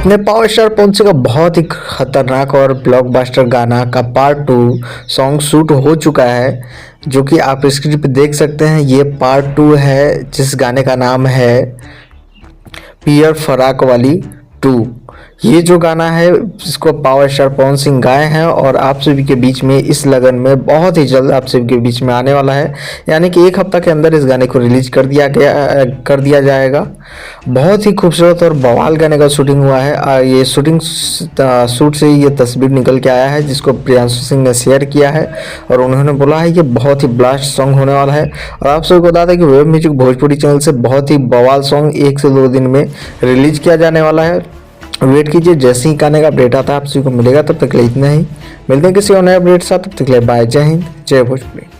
अपने power star Pawan Singh का बहुत ही खतरनाक और ब्लॉकबस्टर गाना का पार्ट 2 सॉन्ग शूट हो चुका है, जो कि आप स्क्रीन पे देख सकते हैं। ये पार्ट 2 है जिस गाने का नाम है पियर फराक वाली 2। ये जो गाना है इसको पावर स्टार पवन सिंह गाए हैं और आप सभी के बीच में इस लगन में बहुत ही जल्द आप सभी के बीच में आने वाला है, यानी कि एक हफ्ता के अंदर इस गाने को रिलीज कर दिया जाएगा। बहुत ही खूबसूरत और बवाल गाने का शूटिंग हुआ है। ये शूट से ये तस्वीर निकल के आया है जिसको प्रियांशु सिंह ने शेयर किया है और उन्होंने बोला है ये बहुत ही ब्लास्ट सॉन्ग होने वाला है। और आप सबको बता दें कि वेब म्यूजिक भोजपुरी चैनल से बहुत ही बवाल सॉन्ग 1 से 2 दिन में रिलीज किया जाने वाला है। वेट कीजिए, जैसे ही गाने का अपडेट आता है आप सभी को मिलेगा। तब तक के लिए इतना ही, मिलते हैं किसी और नए अपडेट के साथ। तब तक के लिए बाय, जय हिंद, जय भोजपुरी।